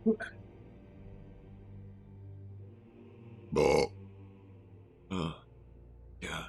Oh, Oh, God.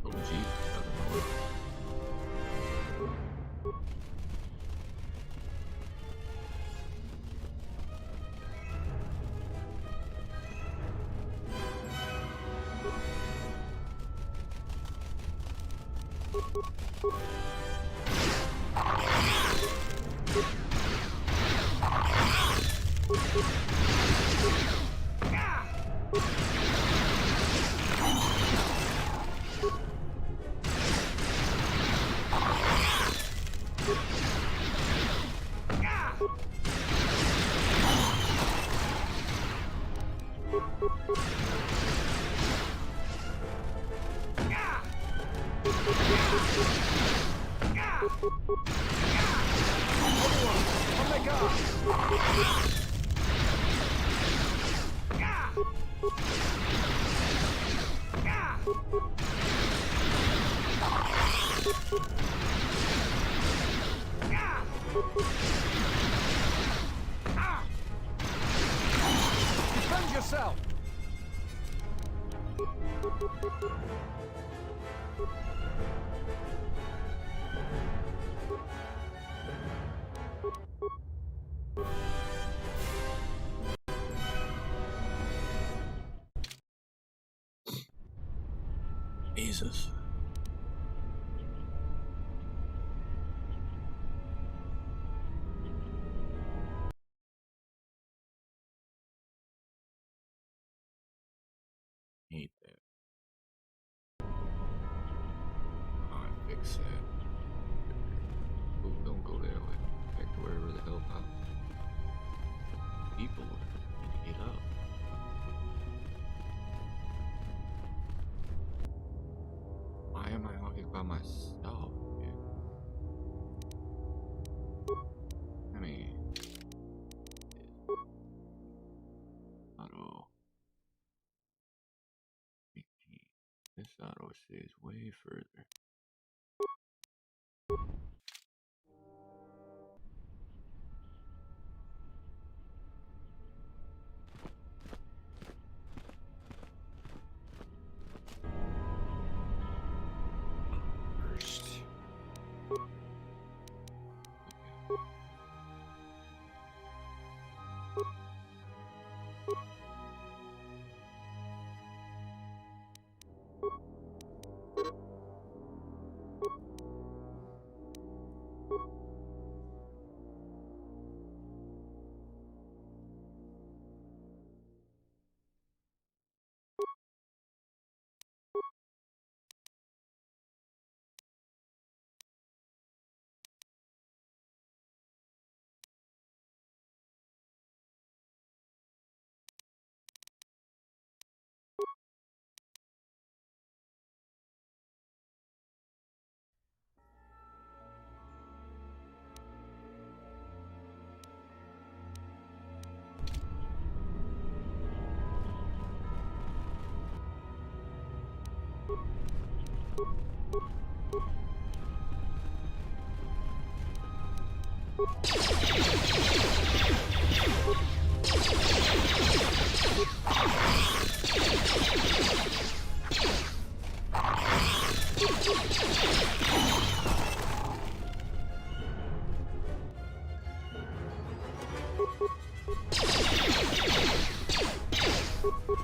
Oh, Jesus. Defend yourself! Jesus. Ain't that. Alright, fix that. Oh, don't go that way. Back to wherever the hell out. People need to get up. auto saves way further. First.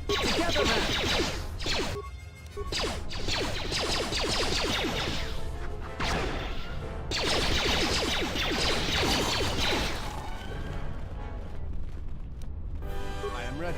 Together then! I am ready.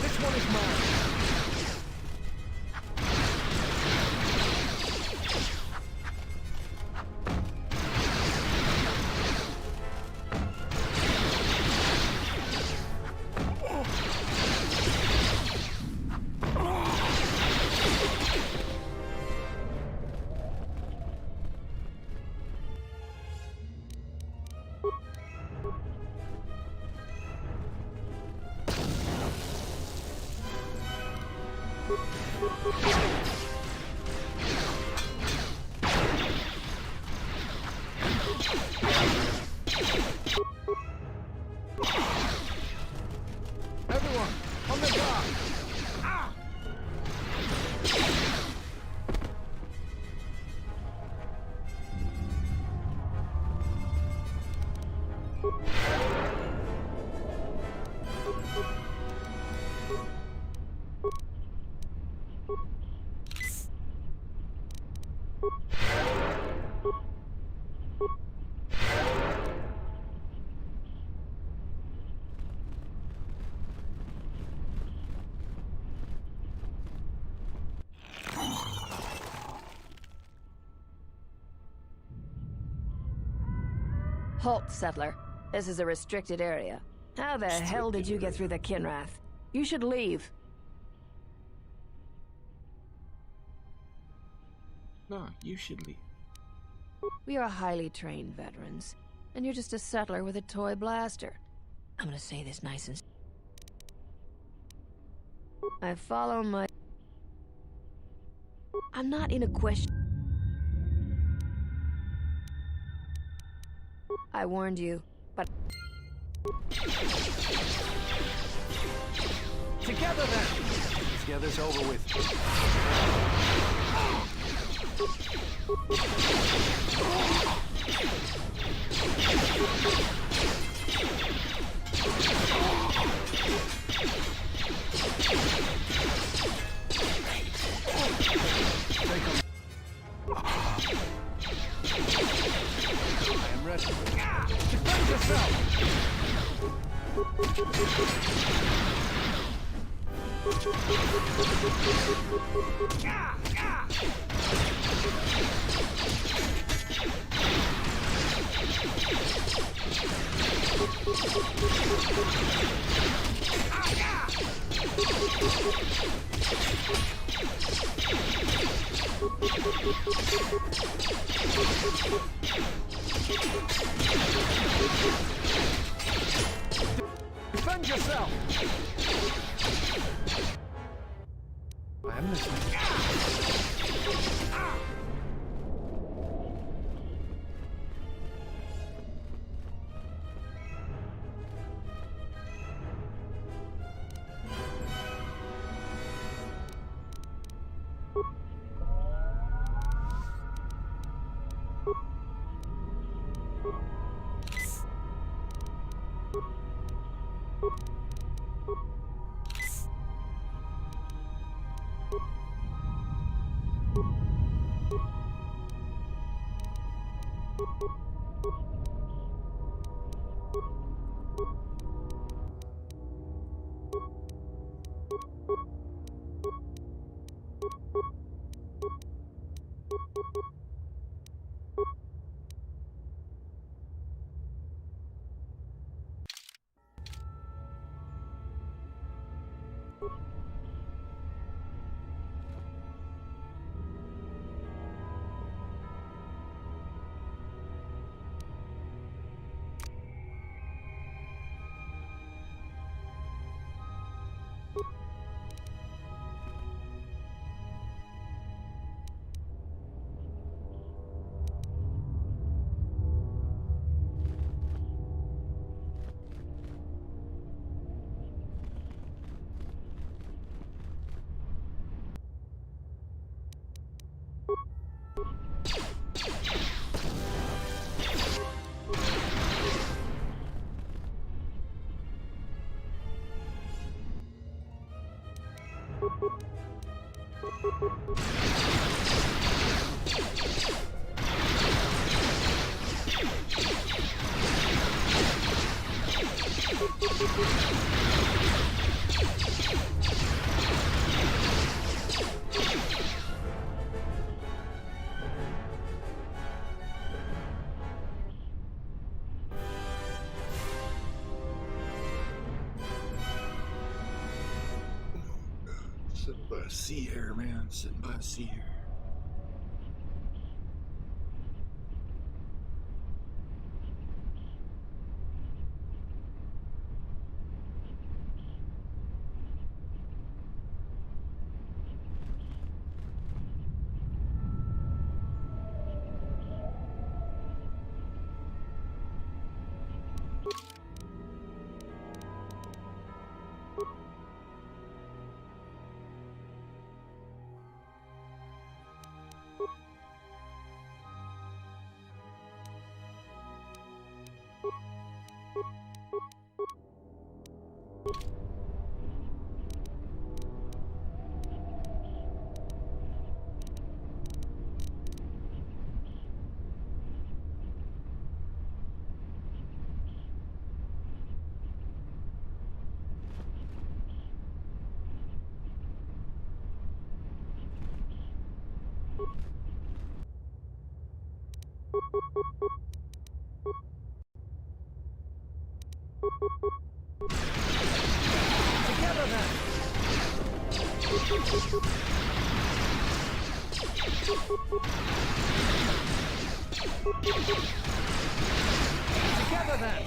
This one is mine. Everyone, on the guard! Ah! Halt, settler. This is a restricted area. How the hell did you get through the Kinrath? You should leave. No, you should leave. We are highly trained veterans, and you're just a settler with a toy blaster. I'm gonna say this nice and... I follow my... I'm not in a question... I warned you, but... Together then! Together's over with. that! Defend yourself! Defend yourself! I'm listening. Sitting by a sea here, man. Sitting by a sea here. Together then! Together then!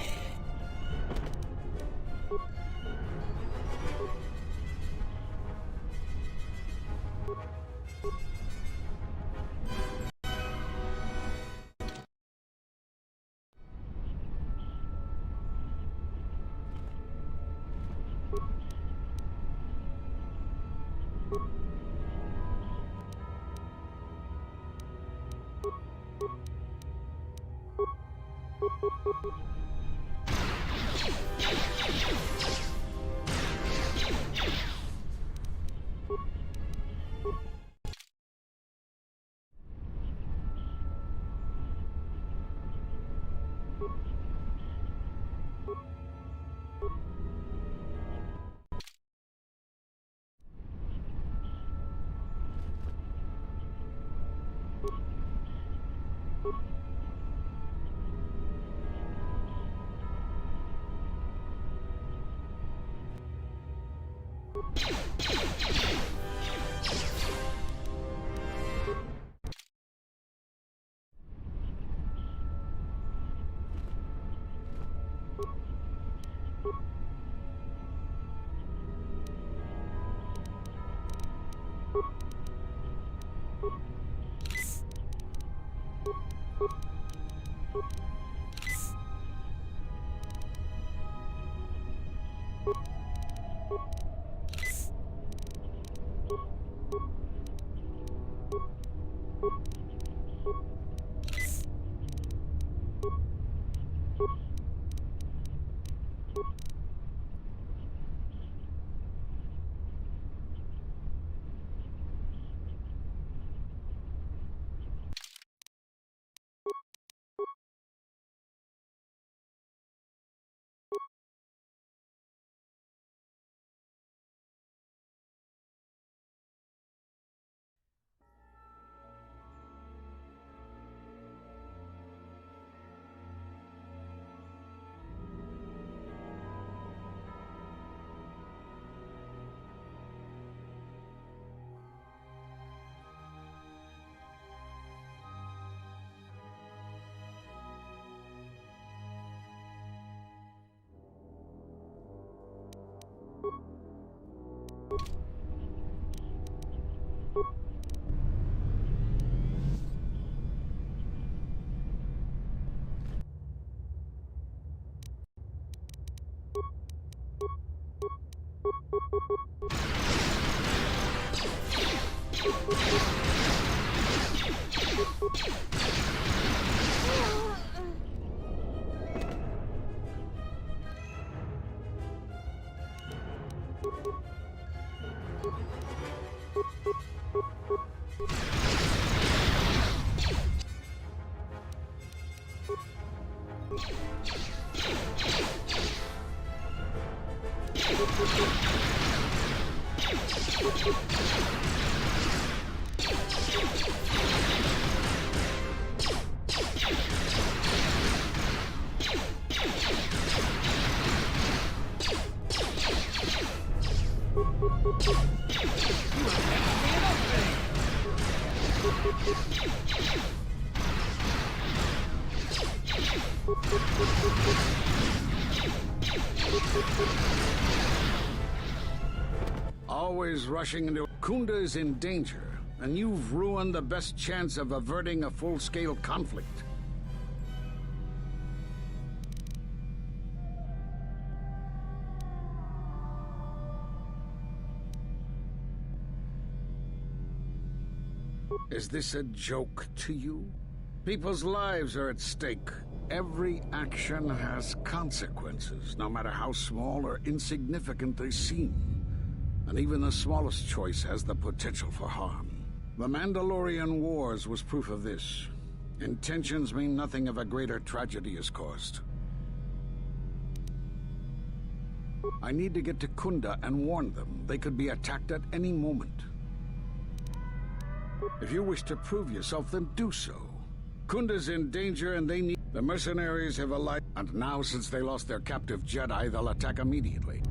Always rushing into... Kunda is in danger, and you've ruined the best chance of averting a full-scale conflict. Is this a joke to you? People's lives are at stake. Every action has consequences, no matter how small or insignificant they seem. And even the smallest choice has the potential for harm. The Mandalorian Wars was proof of this. Intentions mean nothing if a greater tragedy is caused. I need to get to Kunda and warn them. They could be attacked at any moment. If you wish to prove yourself, then do so. Kunda's in danger and they need... The mercenaries have allied... And now, since they lost their captive Jedi, they'll attack immediately.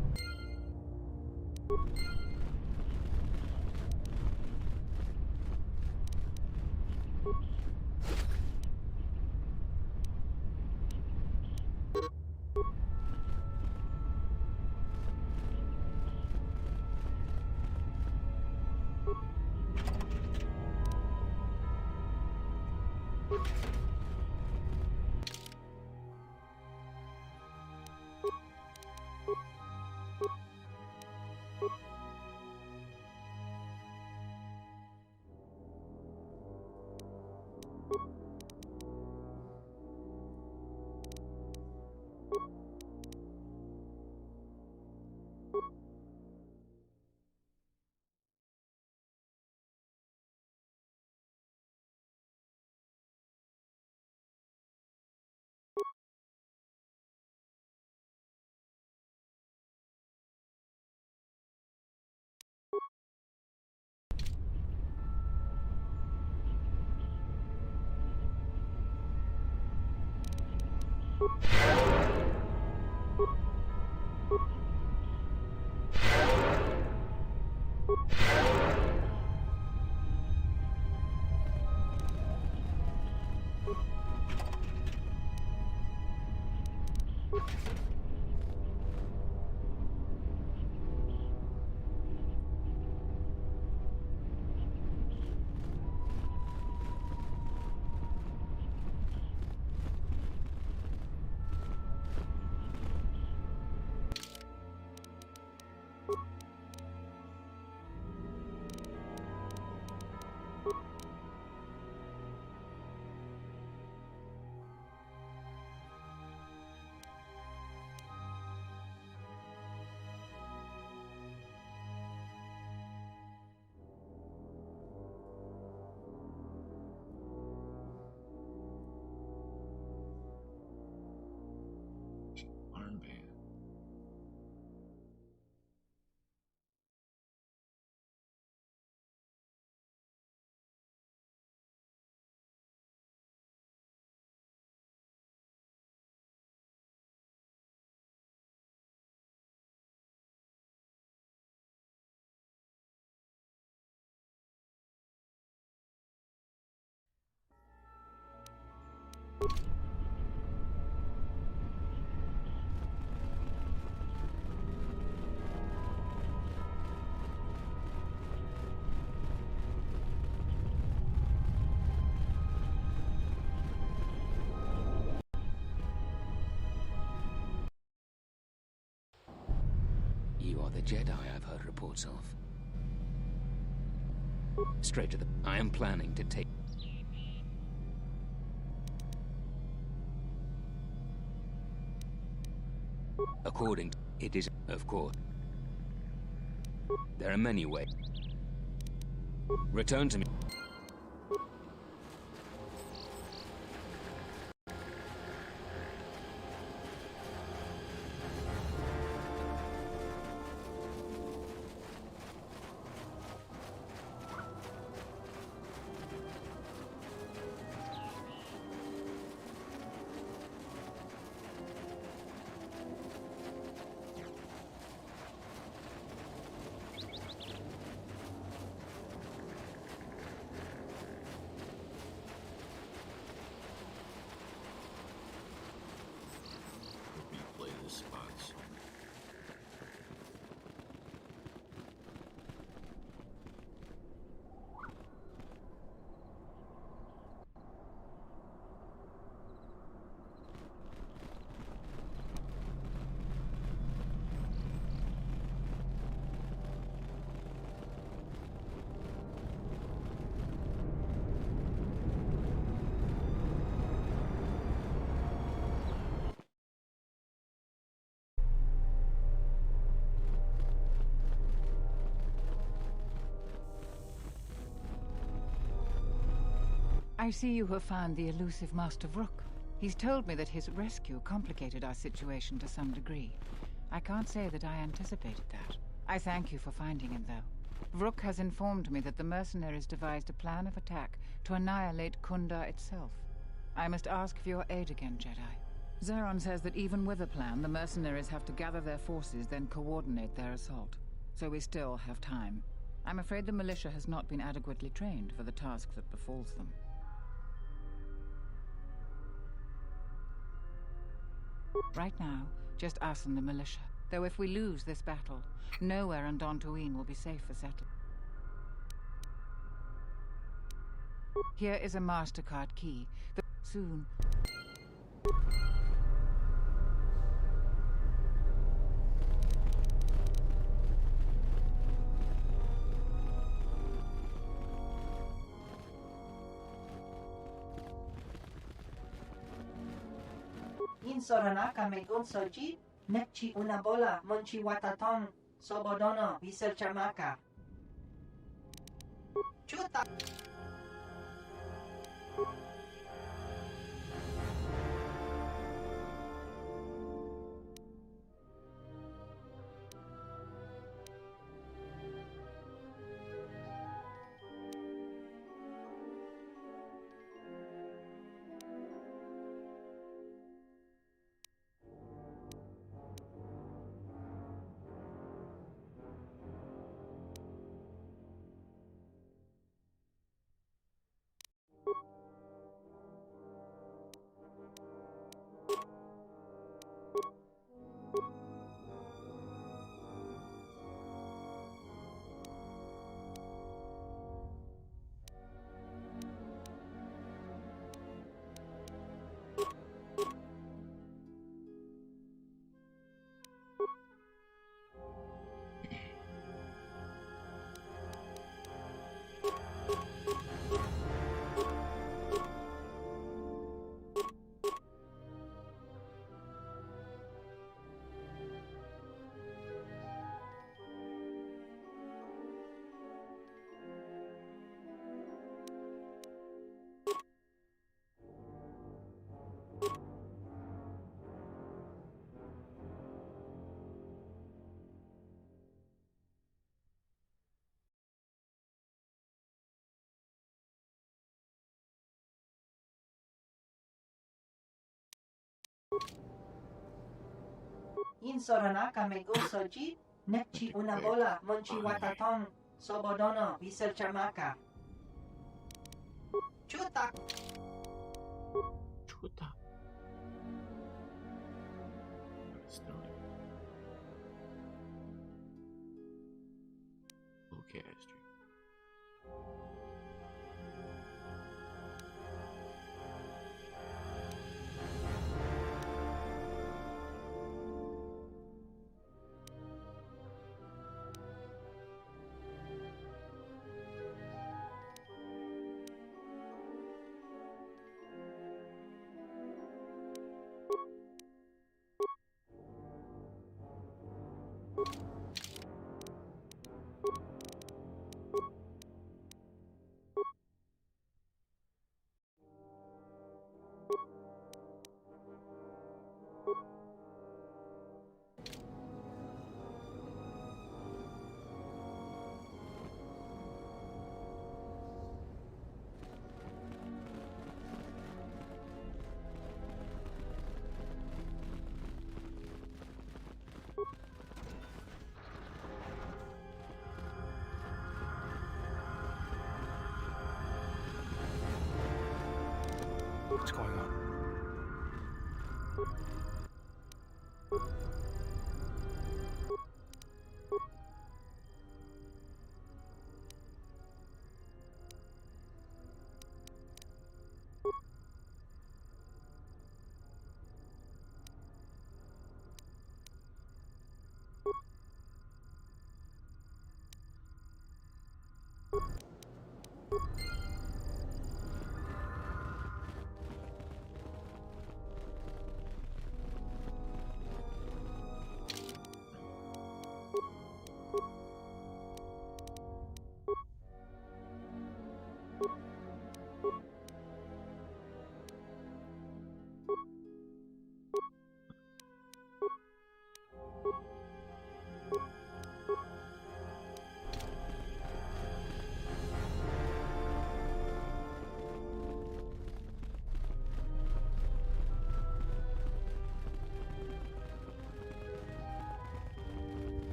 Armband. You are the Jedi I've heard reports of. Straight to the... I am planning to take... According to... It is, of course. There are many ways. Return to me. Replay the spots. I see you have found the elusive Master Vrook. He's told me that his rescue complicated our situation to some degree. I can't say that I anticipated that. I thank you for finding him, though. Vrook has informed me that the mercenaries devised a plan of attack to annihilate Kunda itself. I must ask for your aid again, Jedi. Zeron says that even with a plan, the mercenaries have to gather their forces, then coordinate their assault. So we still have time. I'm afraid the militia has not been adequately trained for the task that befalls them. Right now, just us and the militia. Though if we lose this battle, nowhere on Dantooine will be safe for settlers. Here is a MasterCard key. Soon... Insoranaka megunsoji, nekchi unabola monchi wataton, sobodono chamaka. Chuta. In Soranaka me gunsoji, nekchi una bola, monchi wataton, sobodono, visel chamaka. Chuta! Chuta. Stone. Okay, Astrid. What's going on?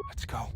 Let's go.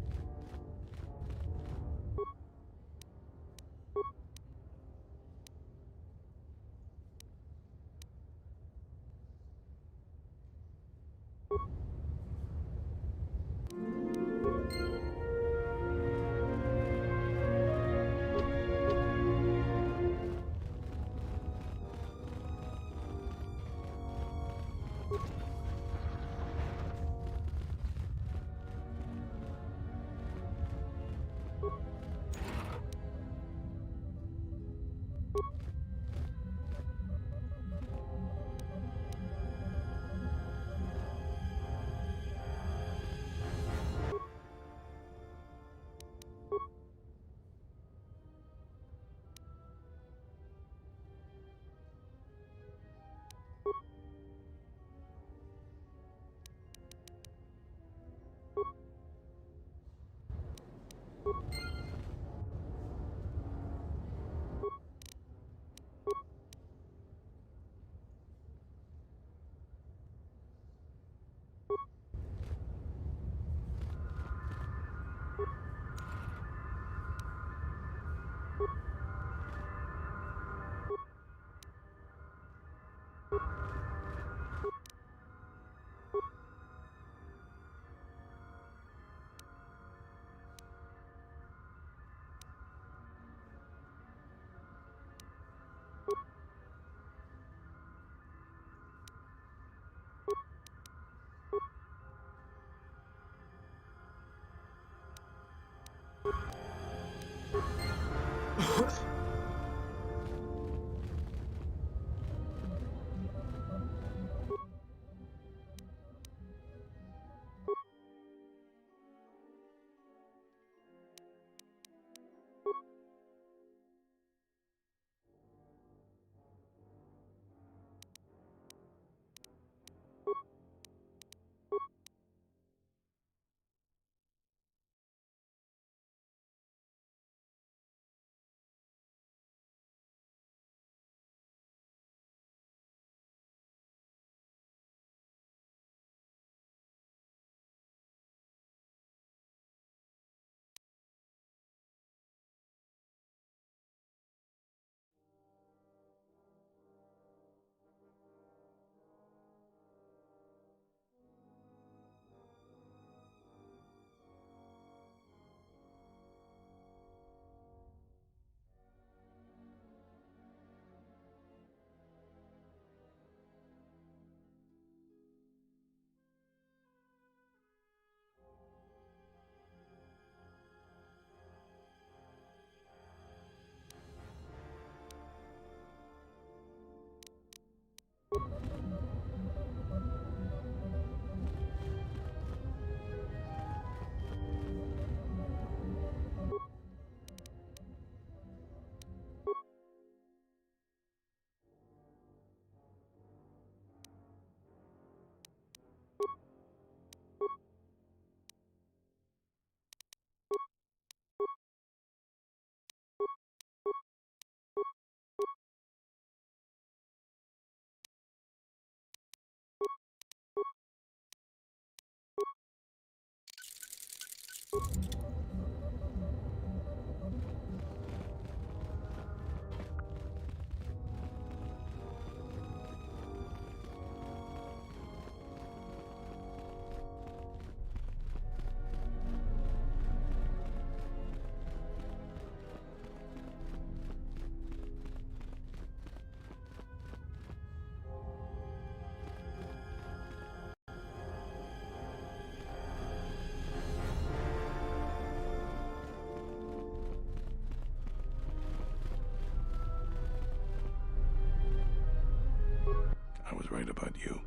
worried about you.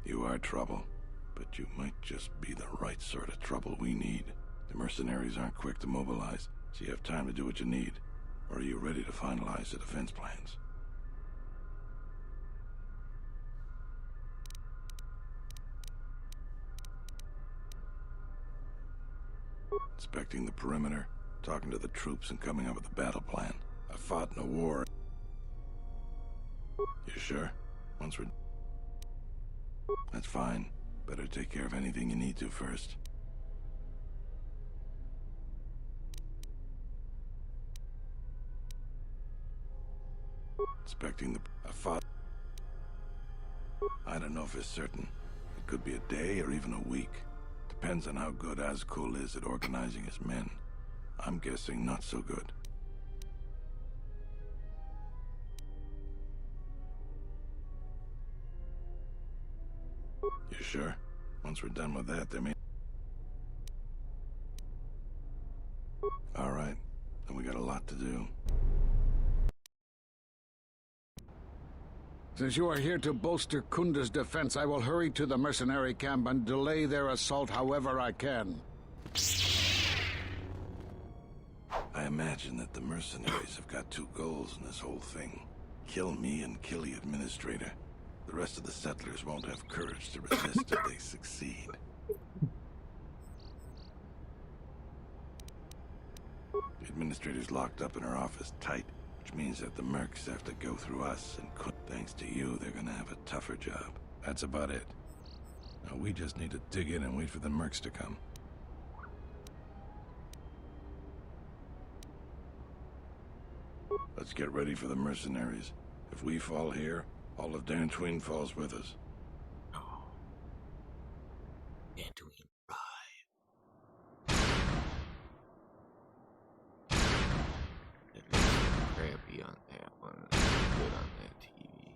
You are trouble, but you might just be the right sort of trouble we need. The mercenaries aren't quick to mobilize, so you have time to do what you need. Or are you ready to finalize the defense plans? Inspecting the perimeter, talking to the troops, and coming up with a battle plan. I fought in a war. You sure? Once we're... That's fine. Better take care of anything you need to first. Inspecting the... I fought... I don't know if it's certain. It could be a day or even a week. Depends on how good Azkul is at organizing his men. I'm guessing not so good. You sure? Once we're done with that, there may... All right. Then we got a lot to do. Since you are here to bolster Kunda's defense, I will hurry to the mercenary camp and delay their assault however I can. I imagine that the mercenaries have got two goals in this whole thing. Kill me and kill the administrator. The rest of the settlers won't have courage to resist if they succeed. The administrator's locked up in her office tight, which means that the mercs have to go through us, and thanks to you, they're gonna have a tougher job. That's about it. Now we just need to dig in and wait for the mercs to come. Let's get ready for the mercenaries. If we fall here, all of Dantooine falls with us. Oh. Dantooine ride. Crappy on that one. Good on that TV.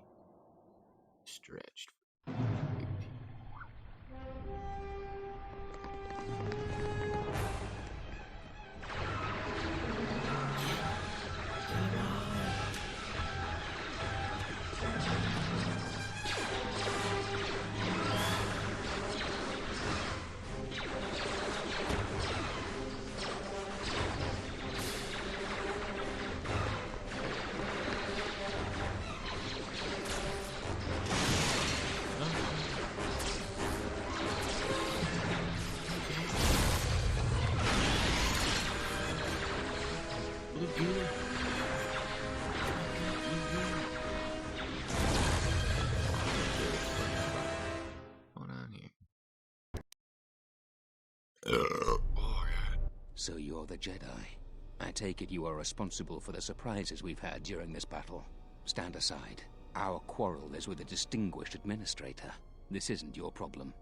Stretched. Big TV. So you're the Jedi. I take it you are responsible for the surprises we've had during this battle. Stand aside. Our quarrel is with a distinguished administrator. This isn't your problem.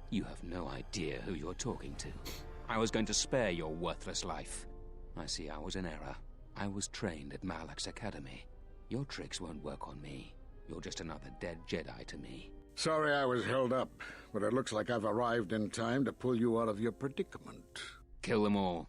You have no idea who you're talking to. I was going to spare your worthless life. I see I was in error. I was trained at Malak's academy. Your tricks won't work on me. You're just another dead Jedi to me. Sorry I was held up, but it looks like I've arrived in time to pull you out of your predicament. Kill them all.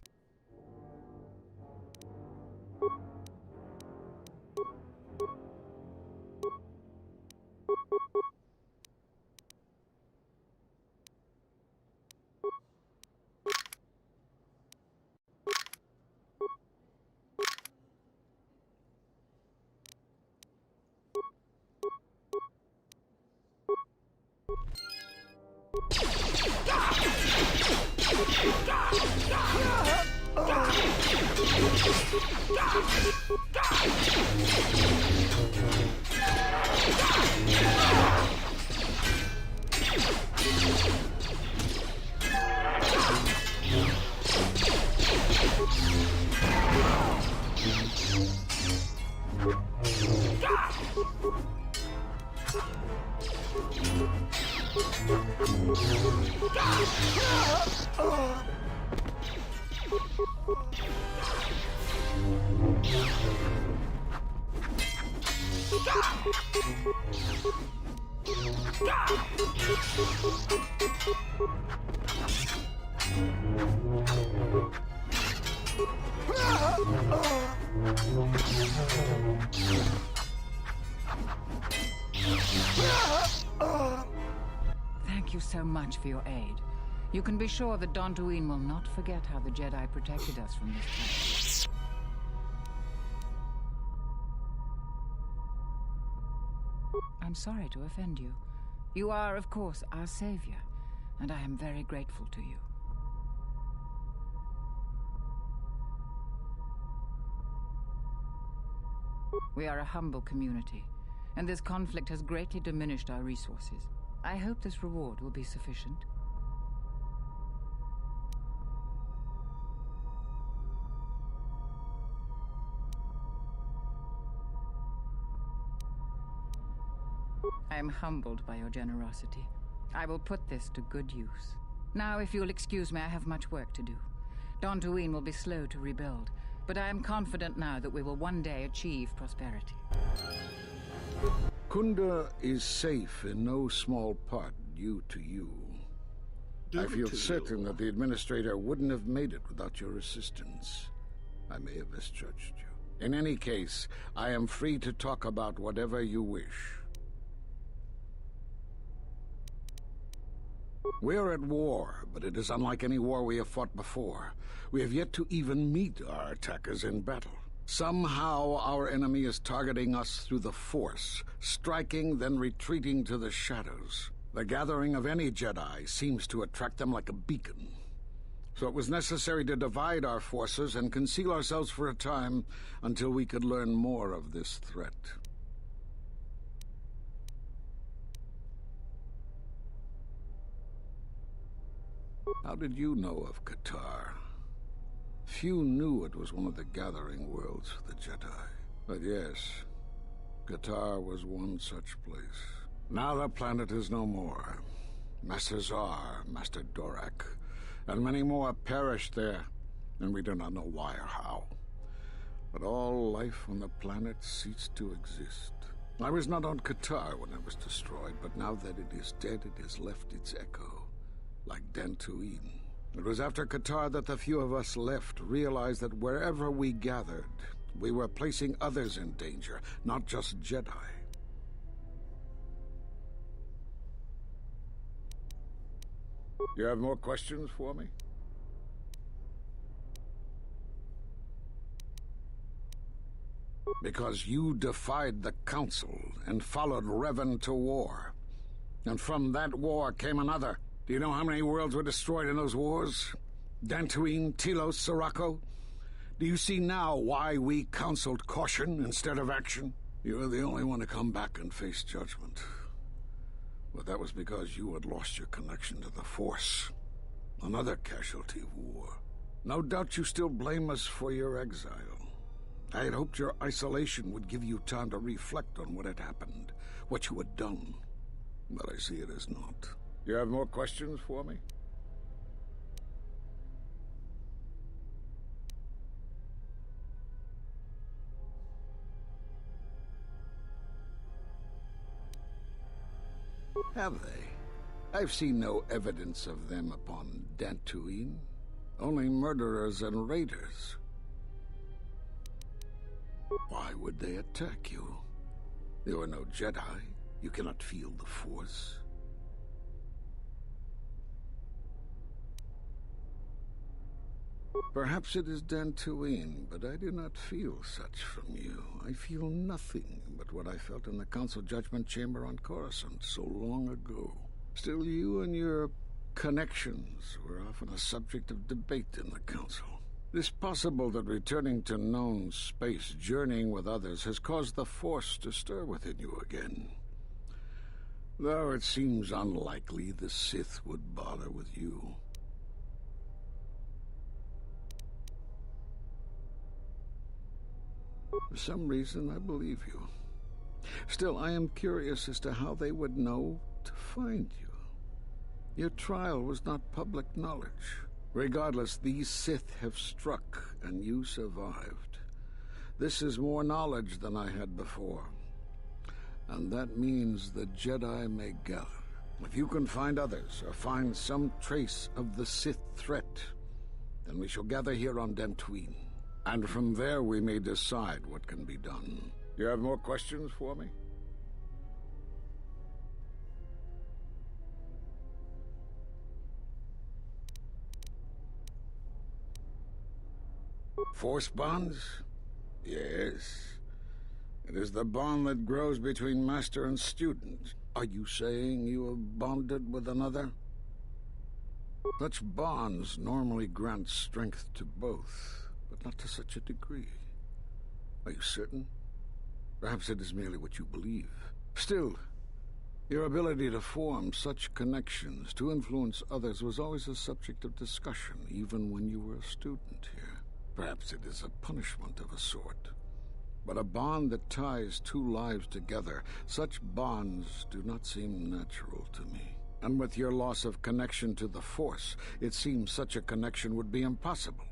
Thank you so much for your aid. You can be sure that Dantooine will not forget how the Jedi protected us from this place. I'm sorry to offend you. You are, of course, our savior, and I am very grateful to you. We are a humble community, and this conflict has greatly diminished our resources. I hope this reward will be sufficient. I am humbled by your generosity. I will put this to good use. Now, if you'll excuse me, I have much work to do. Dantooine will be slow to rebuild, but I am confident now that we will one day achieve prosperity. Kunda is safe in no small part due to you. I feel certain that the Administrator wouldn't have made it without your assistance. I may have misjudged you. In any case, I am free to talk about whatever you wish. We are at war, but it is unlike any war we have fought before. We have yet to even meet our attackers in battle. Somehow our enemy is targeting us through the Force, striking, then retreating to the shadows. The gathering of any Jedi seems to attract them like a beacon. So it was necessary to divide our forces and conceal ourselves for a time until we could learn more of this threat. How did you know of Katar? Few knew it was one of the gathering worlds for the Jedi. But yes, Katar was one such place. Now the planet is no more. Master Zar, Master Dorak, and many more perished there, and we do not know why or how. But all life on the planet ceased to exist. I was not on Katar when it was destroyed, but now that it is dead, it has left its echo, like Dantooine. It was after Katar that the few of us left realized that wherever we gathered, we were placing others in danger, not just Jedi. You have more questions for me? Because you defied the Council and followed Revan to war. And from that war came another. Do you know how many worlds were destroyed in those wars? Dantooine, Telos, Sirocco? Do you see now why we counseled caution instead of action? You were the only one to come back and face judgment. But that was because you had lost your connection to the Force. Another casualty of war. No doubt you still blame us for your exile. I had hoped your isolation would give you time to reflect on what had happened, what you had done. But I see it as not. You have more questions for me? Have they? I've seen no evidence of them upon Dantooine. Only murderers and raiders. Why would they attack you? You are no Jedi. You cannot feel the Force. Perhaps it is Dantooine, but I do not feel such from you. I feel nothing but what I felt in the Council Judgment Chamber on Coruscant so long ago. Still, you and your connections were often a subject of debate in the Council. It is possible that returning to known space, journeying with others, has caused the Force to stir within you again. Though it seems unlikely the Sith would bother with you. For some reason, I believe you. Still, I am curious as to how they would know to find you. Your trial was not public knowledge. Regardless, these Sith have struck, and you survived. This is more knowledge than I had before. And that means the Jedi may gather. If you can find others, or find some trace of the Sith threat, then we shall gather here on Dantooine. And from there we may decide what can be done. You have more questions for me? Force bonds? Yes. It is the bond that grows between master and student. Are you saying you have bonded with another? Such bonds normally grant strength to both, but not to such a degree. Are you certain? Perhaps it is merely what you believe. Still, your ability to form such connections, to influence others, was always a subject of discussion, even when you were a student here. Perhaps it is a punishment of a sort. But a bond that ties two lives together, such bonds do not seem natural to me. And with your loss of connection to the Force, it seems such a connection would be impossible.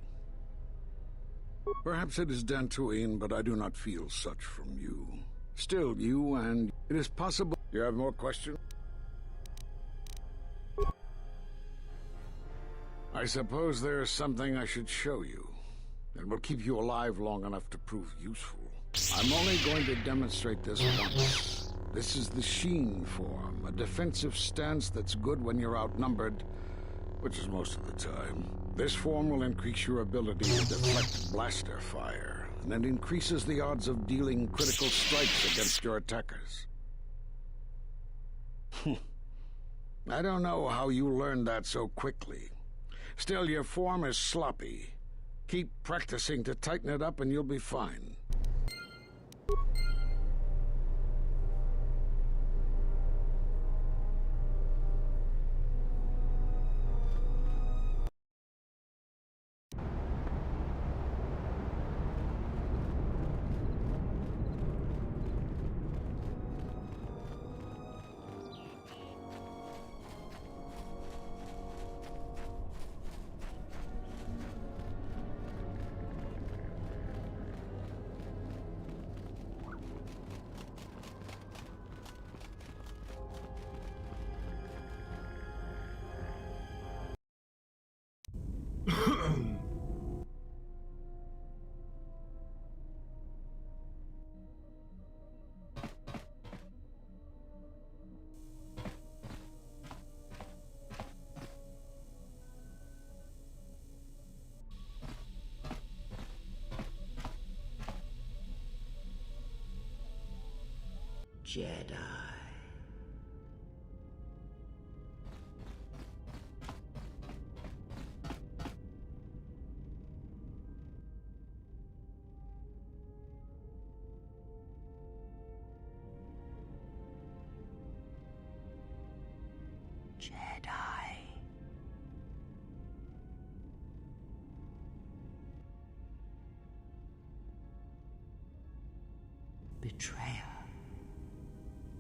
Perhaps it is Dantooine, but I do not feel such from you. Still, you and... It is possible... You have more questions? I suppose there is something I should show you. It will keep you alive long enough to prove useful. I'm only going to demonstrate this once. This is the Sheen form, a defensive stance that's good when you're outnumbered, which is most of the time. This form will increase your ability to deflect blaster fire, and it increases the odds of dealing critical strikes against your attackers. I don't know how you learned that so quickly. Still, your form is sloppy. Keep practicing to tighten it up and you'll be fine. Jedi. Jedi. Betrayer.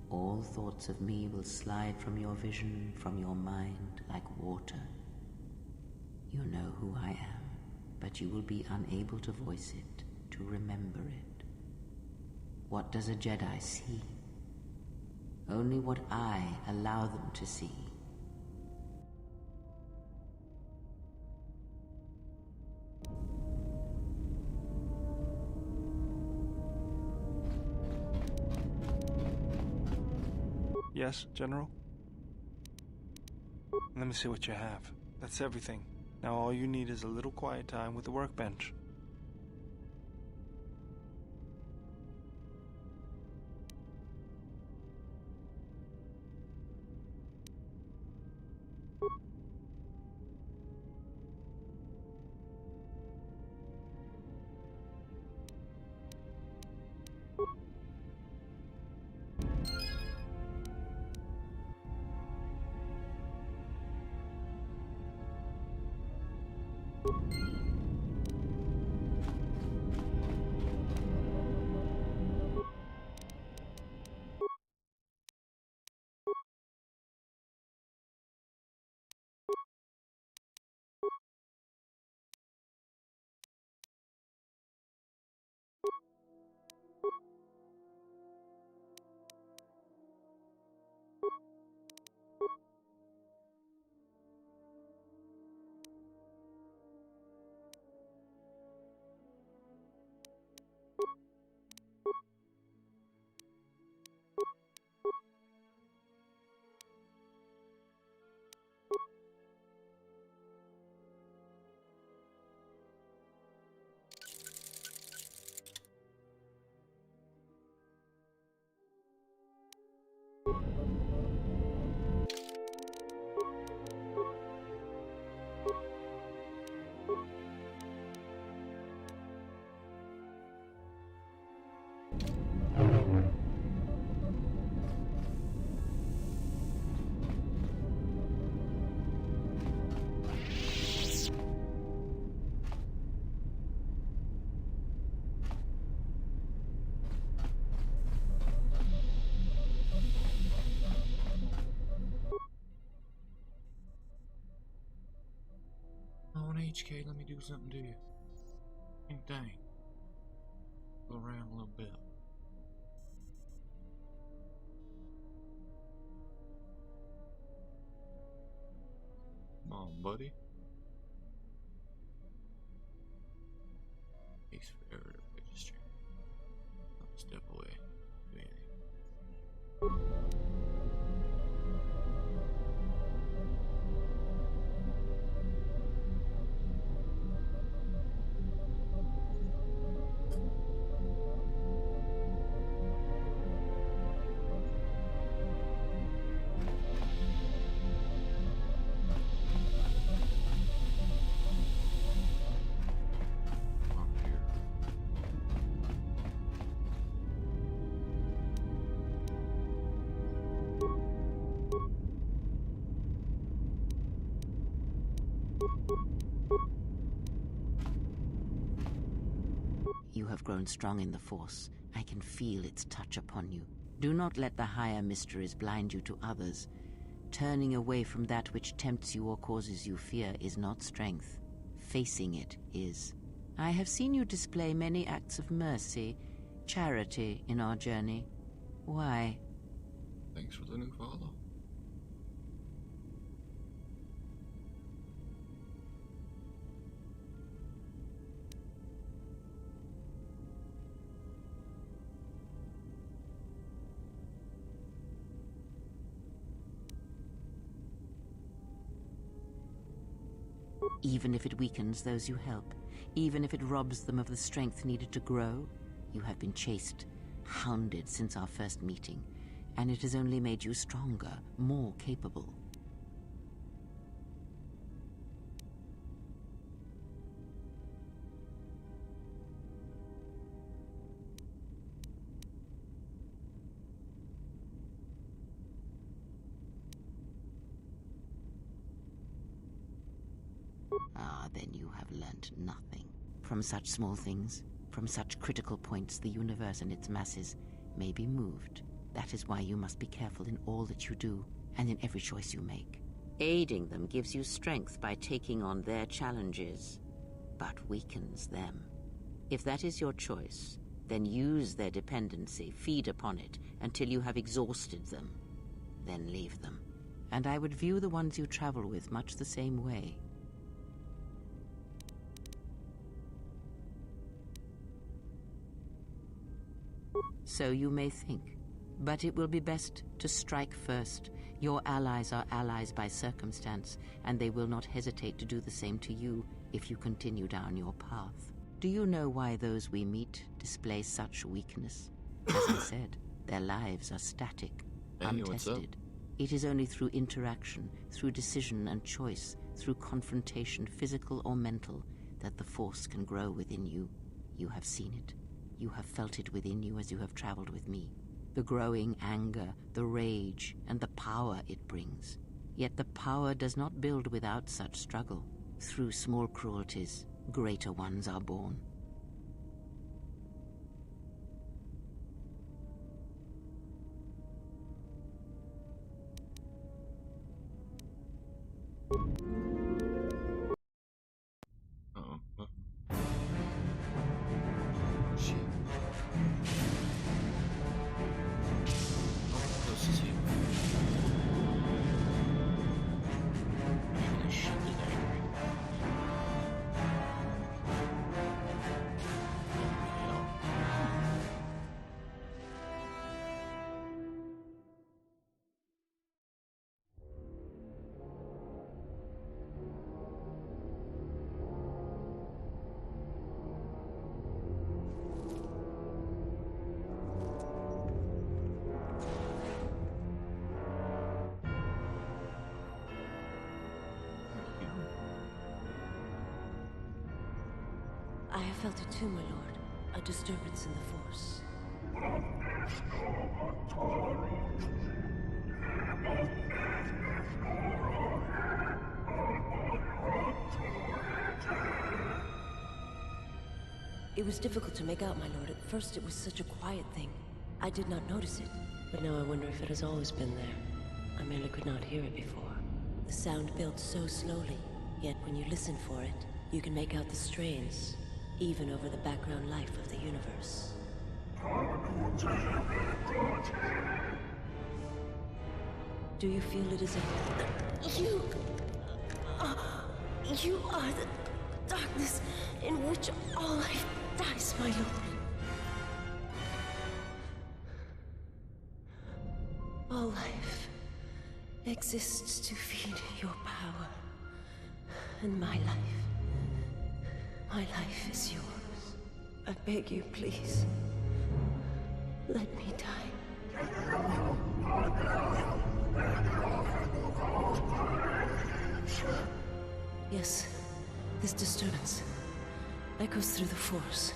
All thoughts of me will slide from your vision, from your mind, like water. You know who I am, but you will be unable to voice it, to remember it. What does a Jedi see? Only what I allow them to see. Yes, General? Let me see what you have. That's everything. Now all you need is a little quiet time with the workbench. HK, let me do something to you. Dang. Go around a little bit. Come on, buddy. Takes forever to register. I'll step away. Do anything. You have grown strong in the Force. I can feel its touch upon you. Do not let the higher mysteries blind you to others. Turning away from that which tempts you or causes you fear is not strength. Facing it is. I have seen you display many acts of mercy, charity in our journey. Why? Thanks for the new follow. Even if it weakens those you help, even if it robs them of the strength needed to grow, you have been chased, hounded since our first meeting, and it has only made you stronger, more capable. Ah, then you have learnt nothing. From such small things, from such critical points, the universe and its masses may be moved. That is why you must be careful in all that you do, and in every choice you make. Aiding them gives you strength by taking on their challenges, but weakens them. If that is your choice, then use their dependency, feed upon it, until you have exhausted them. Then leave them. And I would view the ones you travel with much the same way. So you may think, but it will be best to strike first. Your allies are allies by circumstance, and they will not hesitate to do the same to you if you continue down your path. Do you know why those we meet display such weakness? As I said, their lives are static, untested. It is only through interaction, through decision and choice, through confrontation, physical or mental, that the Force can grow within you. You have seen it. You have felt it within you as you have traveled with me. The growing anger, the rage, and the power it brings. Yet the power does not build without such struggle. Through small cruelties, greater ones are born. I have felt it too, my lord. A disturbance in the Force. It was difficult to make out, my lord. At first it was such a quiet thing. I did not notice it. But now I wonder if it has always been there. I merely could not hear it before. The sound built so slowly, yet when you listen for it, You can make out the strains, even over the background life of the universe. Do you feel it is a... You are the darkness in which all life dies, my lord. All life exists to feed your power. And my life is yours. I beg you, please. Let me die. Yes, this disturbance echoes through the Force.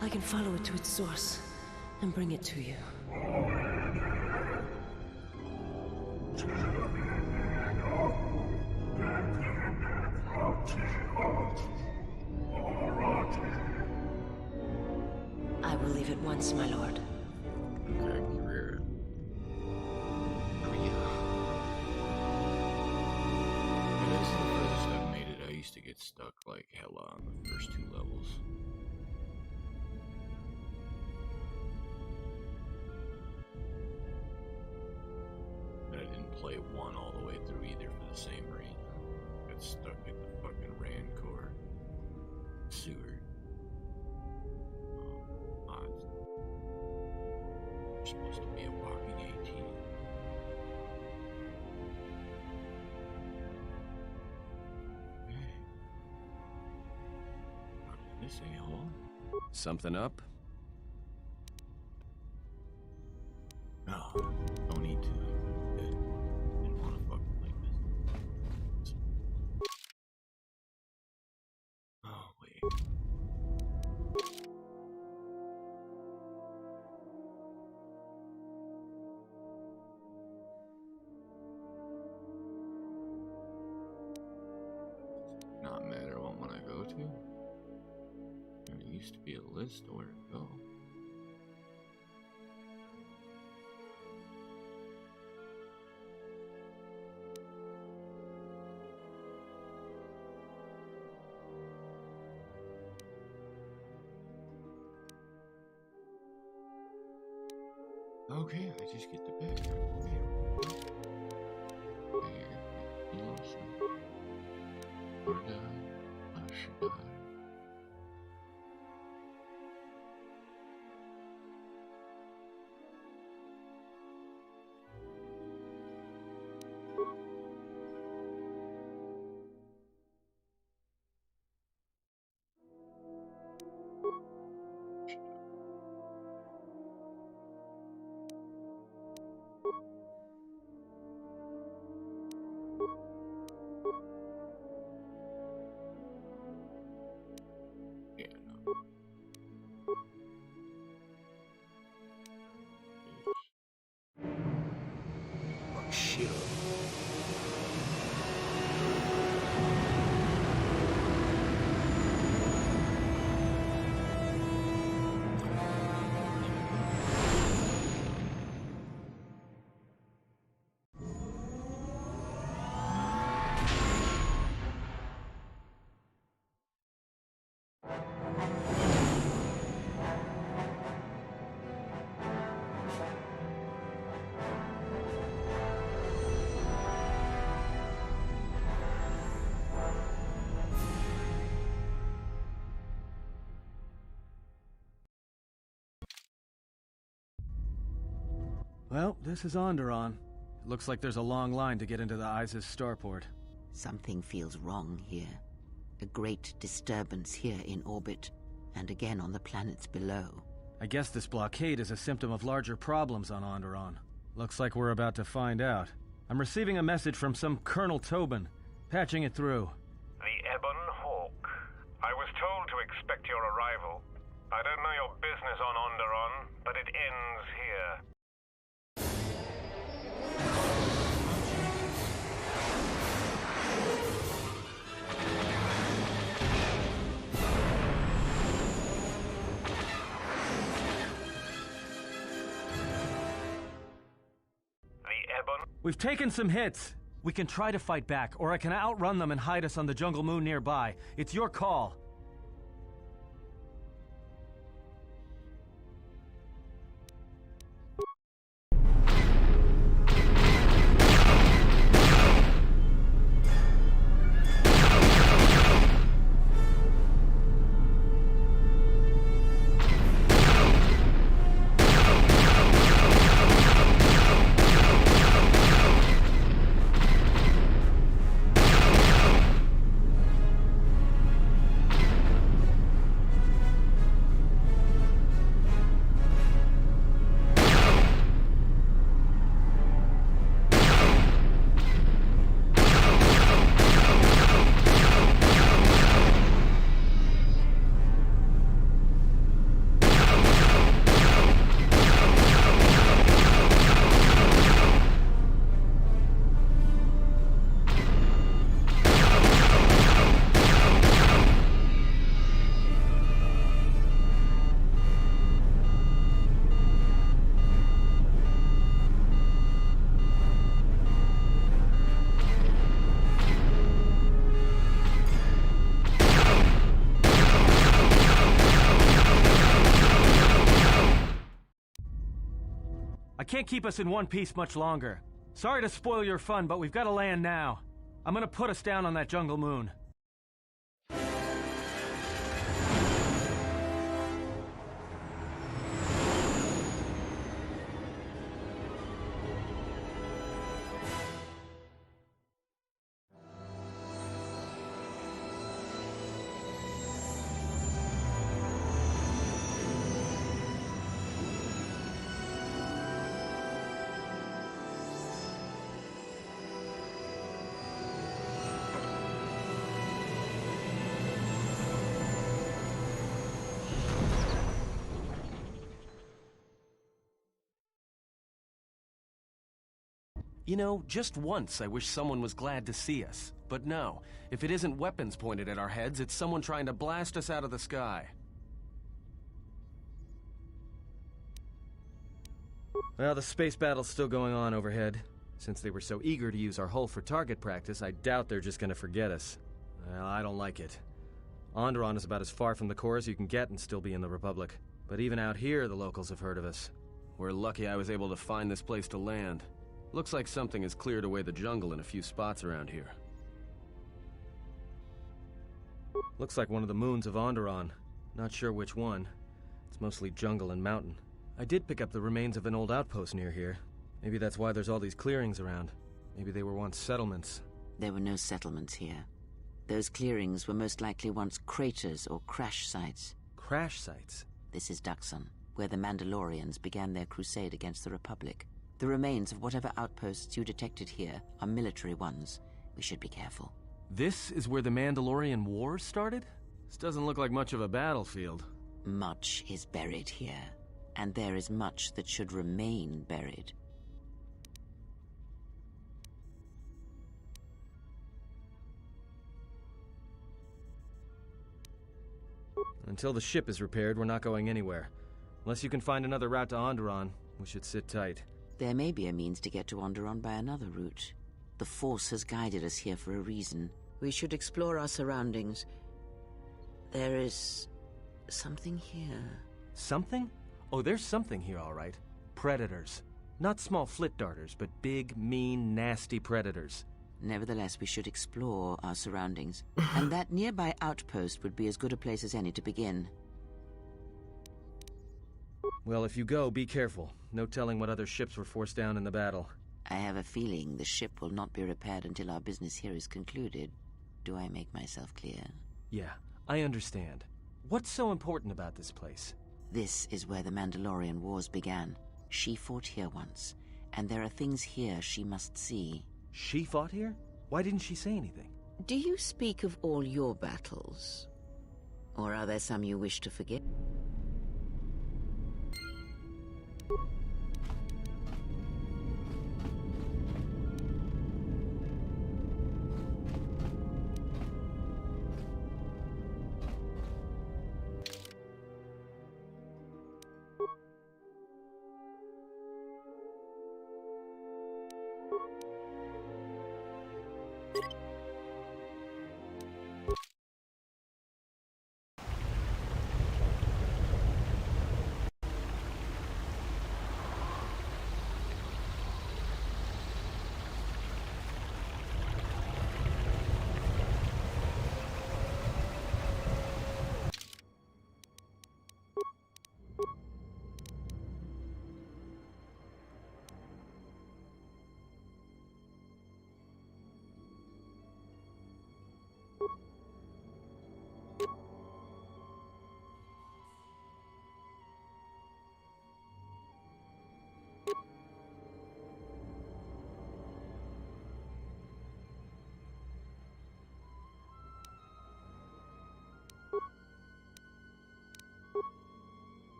I can follow it to its source and bring it to you. I will leave at once, my lord. To get stuck like hella on the first 2 levels. But I didn't play 1 all the way through either for the same reason. Got stuck in the fucking Rancor sewer. You're supposed to be a walking 18. This a-hole? Something up? No, don't need to. Good. Didn't want to fucking like this. Oh, wait. Not matter what one I go to? There used to be a list of where to go. Okay, I just get to pick. Shit. Well, this is Onderon. It looks like there's a long line to get into the Isis starport. Something feels wrong here. A great disturbance here in orbit, and again on the planets below. I guess this blockade is a symptom of larger problems on Onderon. Looks like we're about to find out. I'm receiving a message from some Colonel Tobin. Patching it through. The Ebon Hawk. I was told to expect your arrival. I don't know your business on Onderon, but it ends here. We've taken some hits. We can try to fight back, or I can outrun them and hide us on the jungle moon nearby. It's your call. I can't keep us in one piece much longer. Sorry to spoil your fun, but we've got to land now. I'm gonna put us down on that jungle moon. You know, just once I wish someone was glad to see us. But no, if it isn't weapons pointed at our heads, it's someone trying to blast us out of the sky. Well, the space battle's still going on overhead. Since they were so eager to use our hull for target practice, I doubt they're just gonna forget us. Well, I don't like it. Onderon is about as far from the core as you can get and still be in the Republic. But even out here, the locals have heard of us. We're lucky I was able to find this place to land. Looks like something has cleared away the jungle in a few spots around here. Looks like one of the moons of Onderon. Not sure which one. It's mostly jungle and mountain. I did pick up the remains of an old outpost near here. Maybe that's why there's all these clearings around. Maybe they were once settlements. There were no settlements here. Those clearings were most likely once craters or crash sites. Crash sites? This is Duxon, where the Mandalorians began their crusade against the Republic. The remains of whatever outposts you detected here are military ones. We should be careful. This is where the Mandalorian Wars started? This doesn't look like much of a battlefield. Much is buried here, and there is much that should remain buried. Until the ship is repaired, we're not going anywhere. Unless you can find another route to Onderon, we should sit tight. There may be a means to get to Onderon by another route. The Force has guided us here for a reason. We should explore our surroundings. There is something here. Something? Oh, there's something here, all right. Predators. Not small flit darters, but big, mean, nasty predators. Nevertheless, we should explore our surroundings. And that nearby outpost would be as good a place as any to begin. Well, if you go, be careful. No telling what other ships were forced down in the battle. I have a feeling the ship will not be repaired until our business here is concluded. Do I make myself clear? Yeah, I understand. What's so important about this place? This is where the Mandalorian Wars began. She fought here once, and there are things here she must see. She fought here? Why didn't she say anything? Do you speak of all your battles? Or are there some you wish to forget?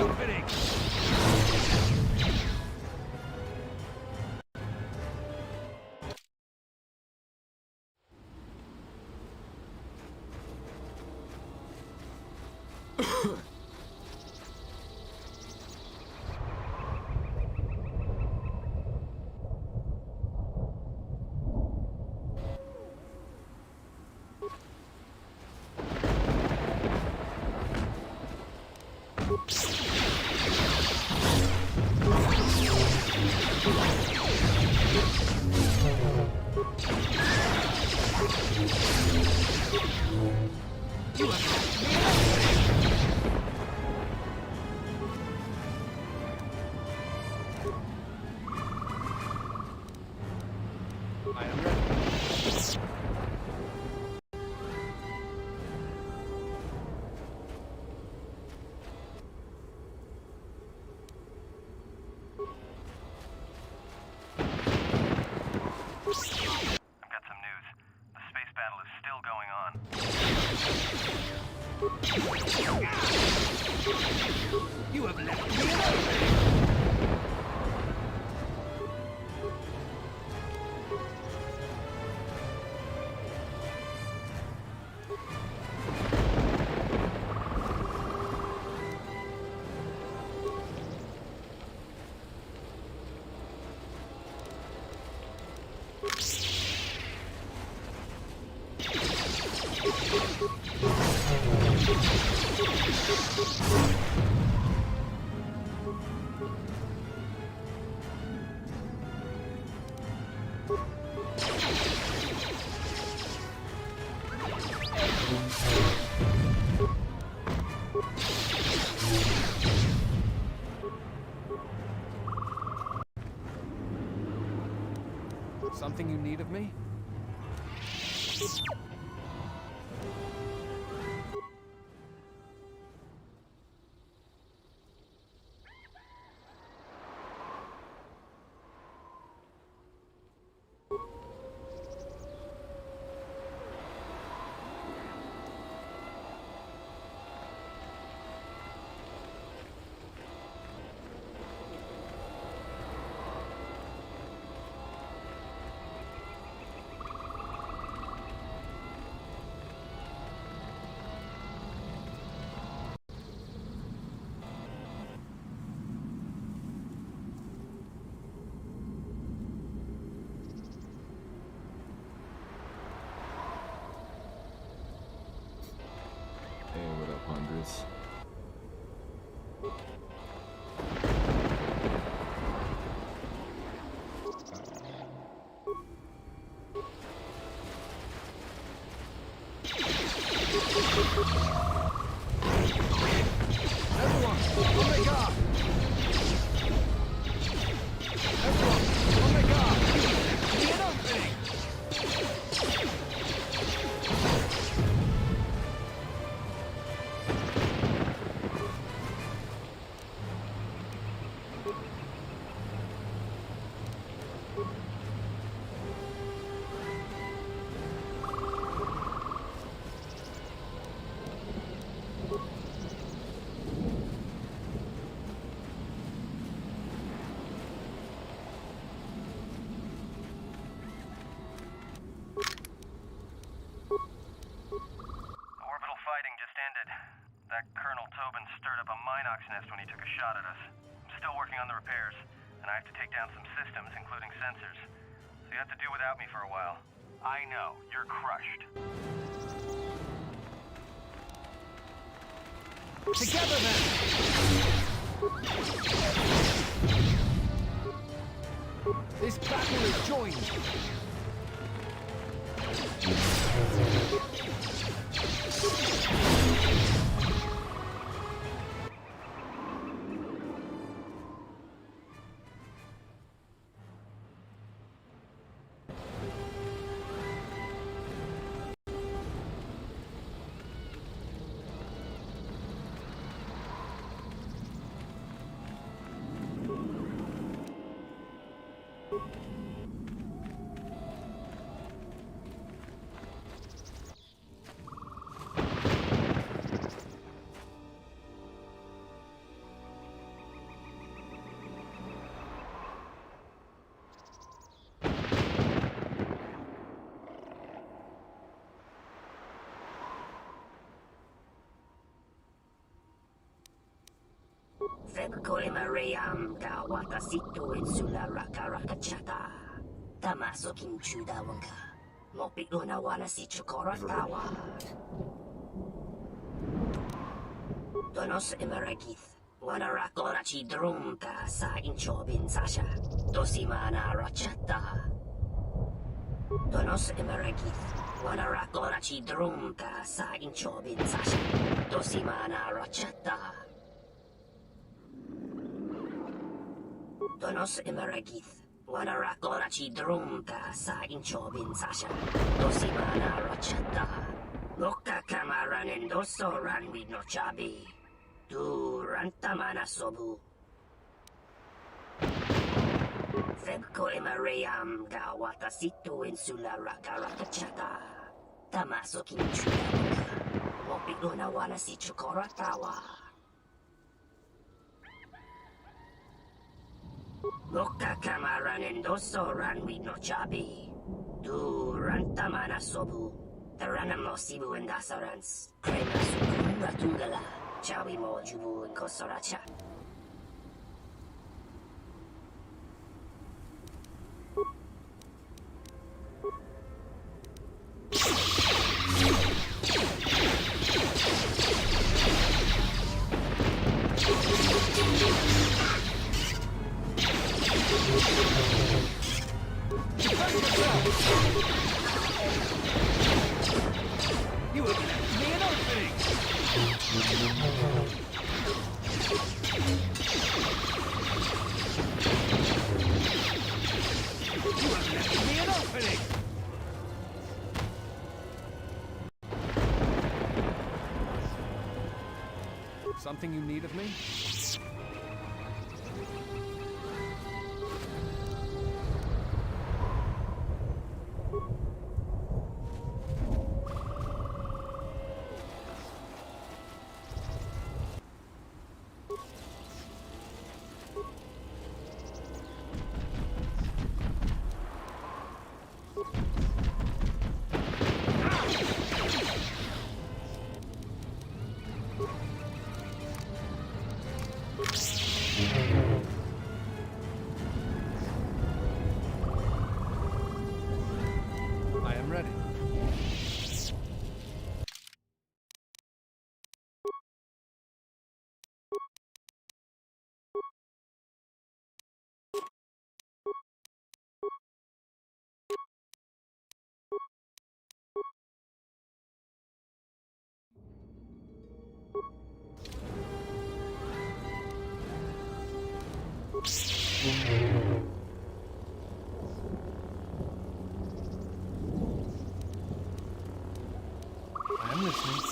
opening! I am ready. I've got some news. The space battle is still going on. You have left me alone! Something you need of me? Hey, what up, hundreds? Everyone, oh my god! Everyone, oh my god! Get opening! Orbital fighting just ended. That Colonel Tobin stirred up a Minox nest when he took a shot at us. I'm still working on the repairs, and I have to take down some systems, including sensors. So you have to do without me for a while. I know, you're crushed. Together then! This battle is joined! Febko Imariam ga watasitu insula rakarakachata. Tamaso kinchuda wanka. Mopiguna wana si chukoratawa. Donos Imaragith. Wana rakora chi drumka sa inchobin sasha. Dosimana rachata. Donos Imaragith. Wana rakora chi drumka sa inchobin sasha. Dosimana rachata. Donos Imaragith. Wana rakora chi drumka sa inchobin sasha. Dosimana rachata. Loka kamaran endoso ranwi no chabi. Du rantamana sobu. Febko Imariam ga watasitu insula rakarakachata. Tamaso kinchuda. Mopiguna wana si chukoratawa. Loka kamaran endoso ranwi no chabi. Du rantamana sobu. Taranamo sibu endasarans. Krema sukunda tungala. Chawi mo jubu en kosoracha. You would left me an opening! You have left me an opening! Something you need of me? I am ready. I'm listening.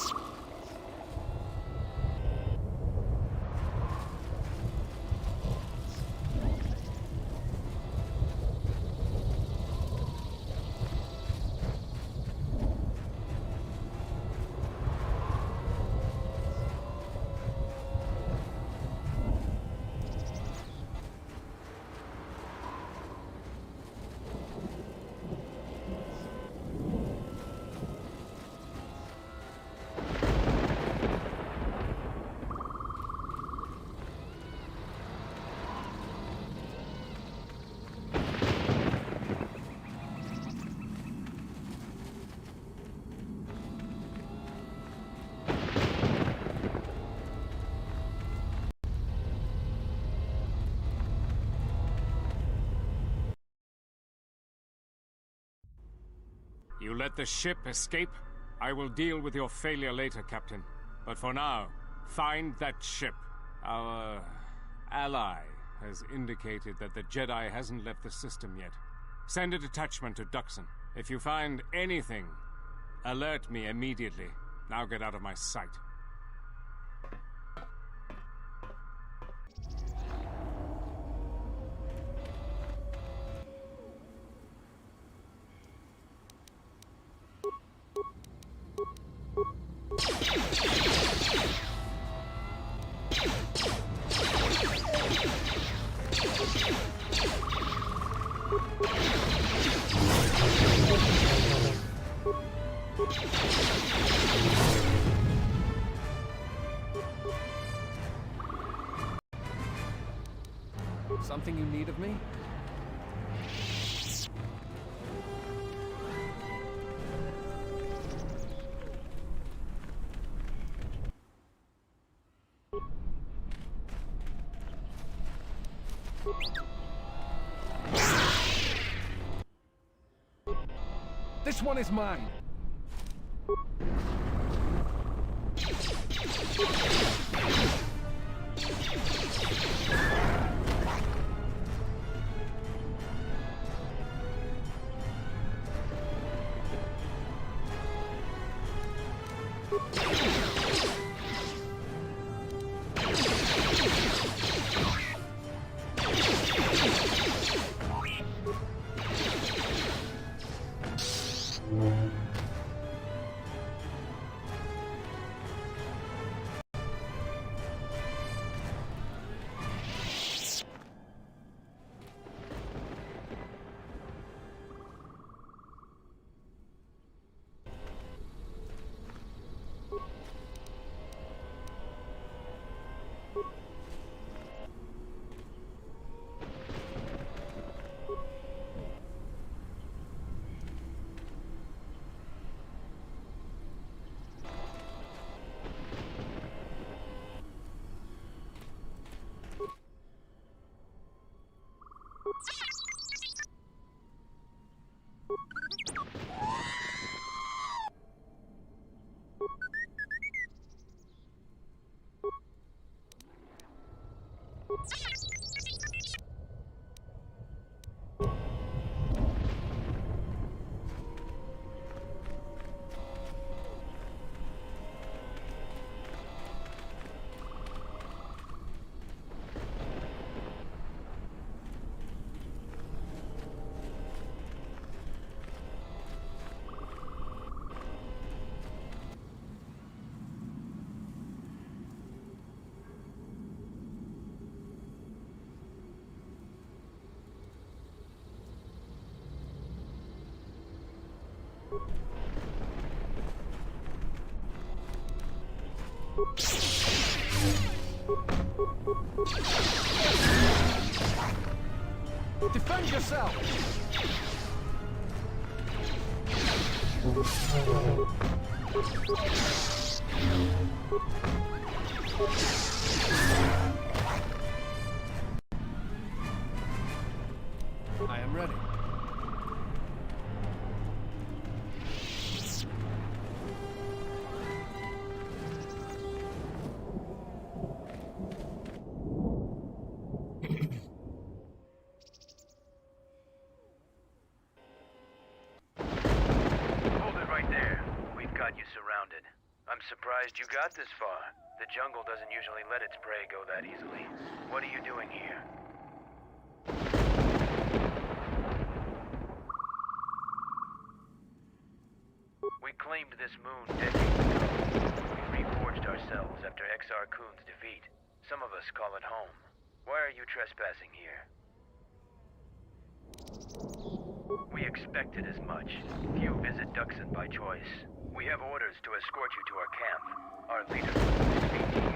You let the ship escape? I will deal with your failure later, Captain. But for now, find that ship. Our ally has indicated that the Jedi hasn't left the system yet. Send a detachment to Duxon. If you find anything, alert me immediately. Now get out of my sight. Something you need of me? This one is mine. Defend yourself! I am ready. I'm surprised you got this far. The jungle doesn't usually let its prey go that easily. What are you doing here? We claimed this moon decades ago. We reforged ourselves after Exar Kun's defeat. Some of us call it home. Why are you trespassing here? We expected as much. Few visit Duxon by choice. We have orders to escort you to our camp. Our leader will speak to you.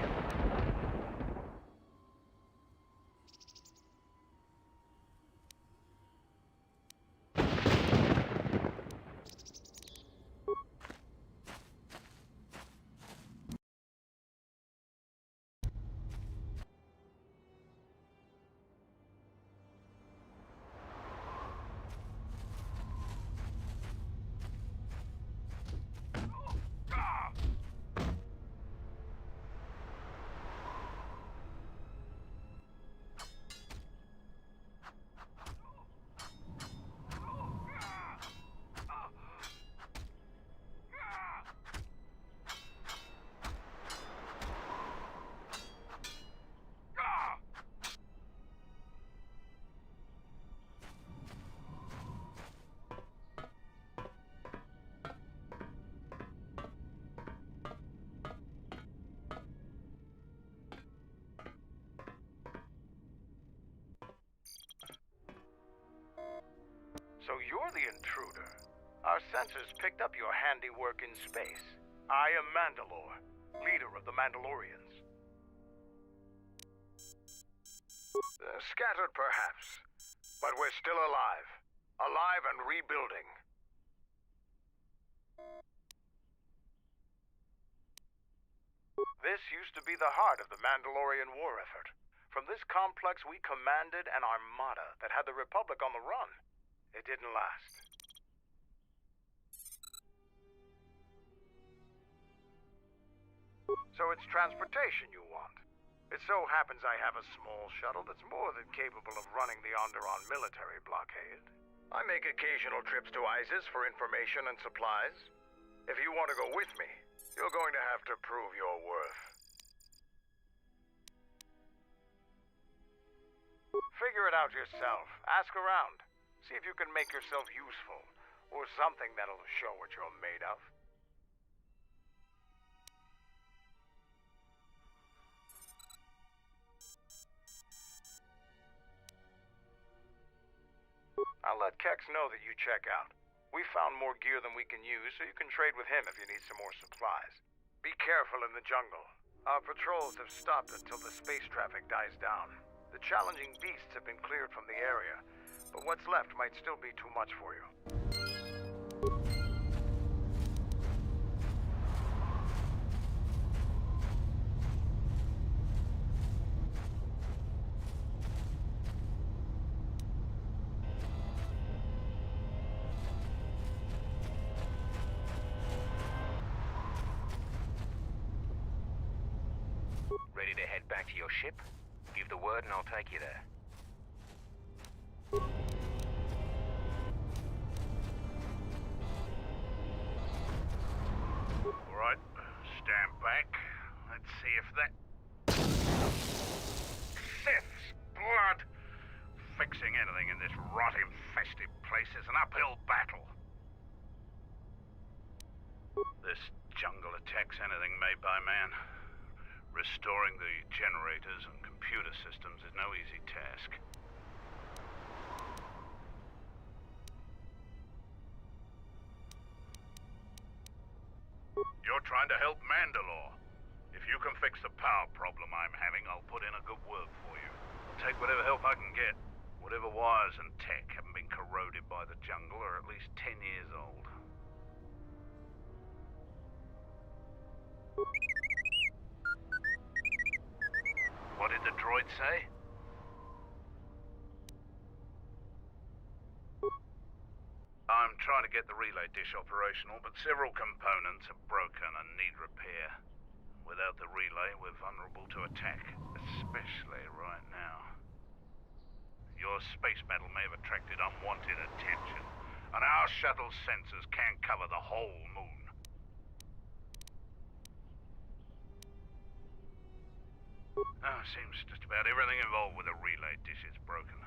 So you're the intruder. Our sensors picked up your handiwork in space. I am Mandalore, leader of the Mandalorians. Scattered, perhaps. But we're still alive. Alive and rebuilding. This used to be the heart of the Mandalorian war effort. From this complex, we commanded an armada that had the Republic on the run. It didn't last. So it's transportation you want. It so happens I have a small shuttle that's more than capable of running the Onderon military blockade. I make occasional trips to ISIS for information and supplies. If you want to go with me, you're going to have to prove your worth. Figure it out yourself. Ask around. See if you can make yourself useful, or something that'll show what you're made of. I'll let Kex know that you check out. We found more gear than we can use, so you can trade with him if you need some more supplies. Be careful in the jungle. Our patrols have stopped until the space traffic dies down. The challenging beasts have been cleared from the area, but what's left might still be too much for you. Ready to head back to your ship? Give the word and I'll take you there. Alright, stand back. Let's see if that... Sith's blood! Fixing anything in this rot-infested place is an uphill battle. This jungle attacks anything made by man. Restoring the generators and computer systems is no easy task. You're trying to help Mandalore. If you can fix the power problem I'm having, I'll put in a good word for you. I'll take whatever help I can get. Whatever wires and tech haven't been corroded by the jungle are at least 10 years old. What did the droid say? I'm trying to get the relay dish operational, but several components are broken and need repair. Without the relay, we're vulnerable to attack, especially right now. Your space battle may have attracted unwanted attention, and our shuttle's sensors can't cover the whole moon. Seems just about everything involved with the relay dish is broken.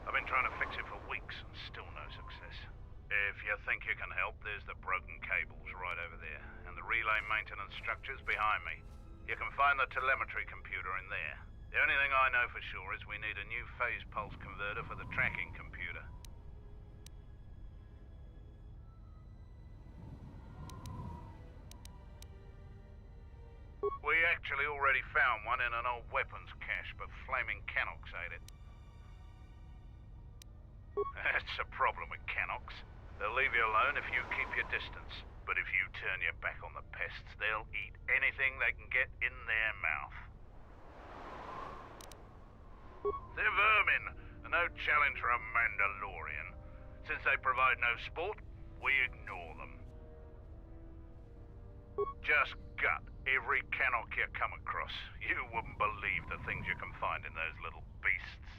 I've been trying to fix it for weeks and still no success. If you think you can help, there's the broken cables right over there, and the relay maintenance structures behind me. You can find the telemetry computer in there. The only thing I know for sure is we need a new phase pulse converter for the tracking computer. We actually already found one in an old weapons cache, but flaming Canox ate it. That's a problem with Canox. They'll leave you alone if you keep your distance. But if you turn your back on the pests, they'll eat anything they can get in their mouth. They're vermin, and no challenge for a Mandalorian. Since they provide no sport, we ignore them. Just gut every Canox you come across. You wouldn't believe the things you can find in those little beasts.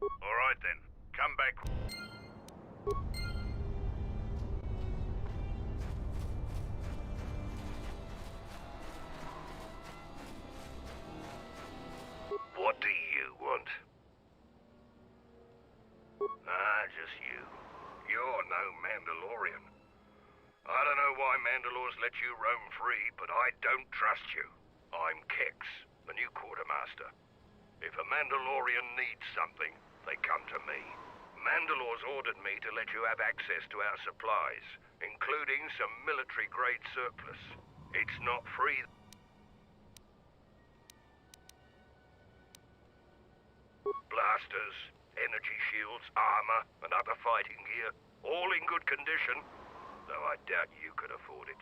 Alright then, come back. What do you want? Just you. You're no Mandalorian. I don't know why Mandalore's let you roam free, but I don't trust you. I'm Kex, the new quartermaster. If a Mandalorian needs something, they come to me. Mandalore's ordered me to let you have access to our supplies, including some military-grade surplus. It's not free. holsters, energy shields, armor, and other fighting gear, all in good condition, though I doubt you could afford it.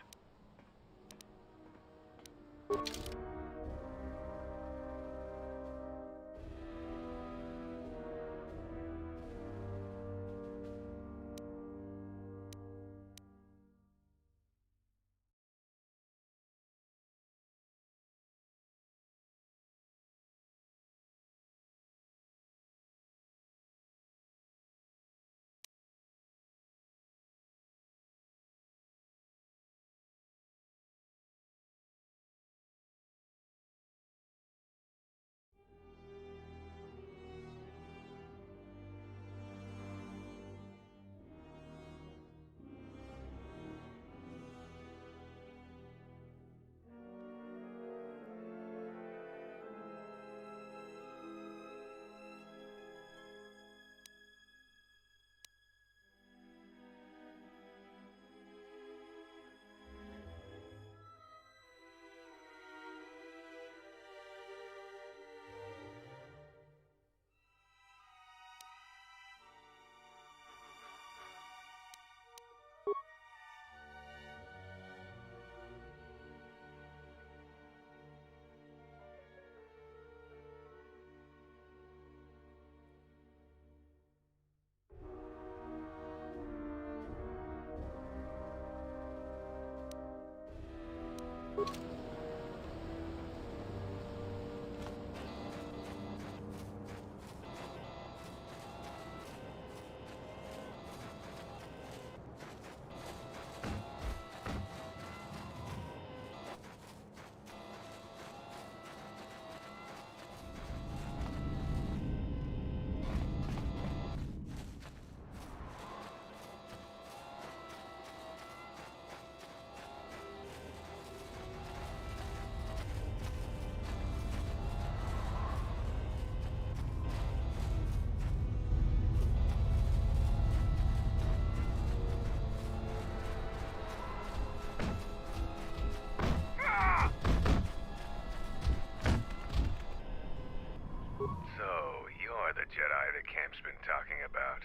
Jedi the camp's been talking about.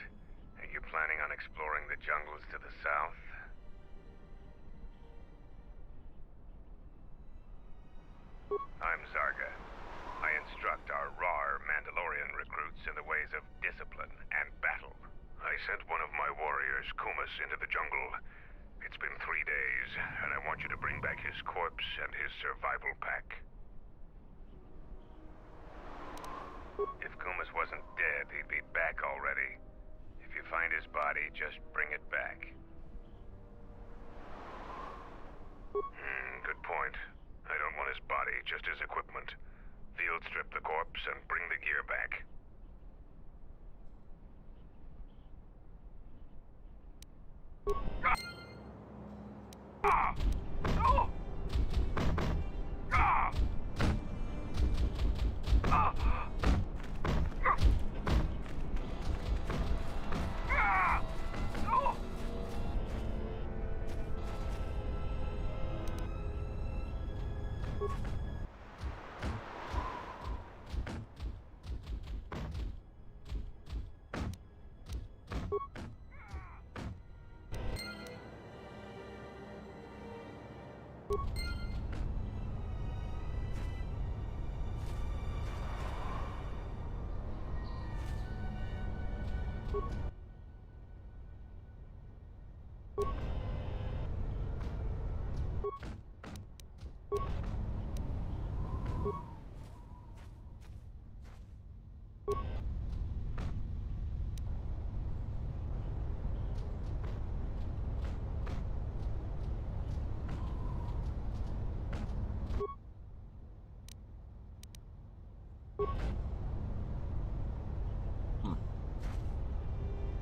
Are you planning on exploring the jungles to the south? I'm Zarga. I instruct our raw Mandalorian recruits in the ways of discipline and battle. I sent one of my warriors, Kumas, into the jungle. It's been 3 days, and I want you to bring back his corpse and his survival pack. If Kumas wasn't dead, he'd be back already. If you find his body, just bring it back. Good point. I don't want his body, just his equipment. Field strip the corpse and bring the gear back.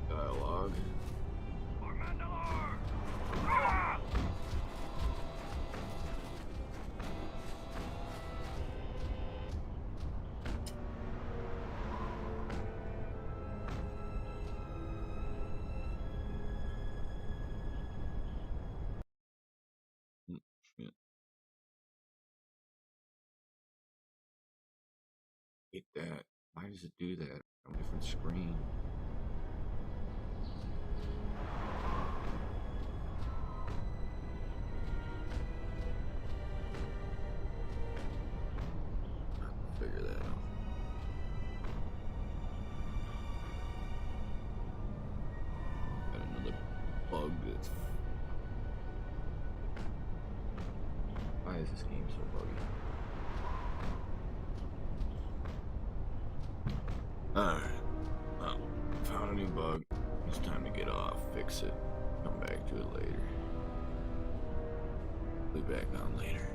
Dialogue. Shit. Hate that. Why does it do that on a different screen? I'll figure that out. Got another bug that's... Why is this game so buggy? Alright. Well, found a new bug. It's time to get off, fix it, come back to it later. Be back on later.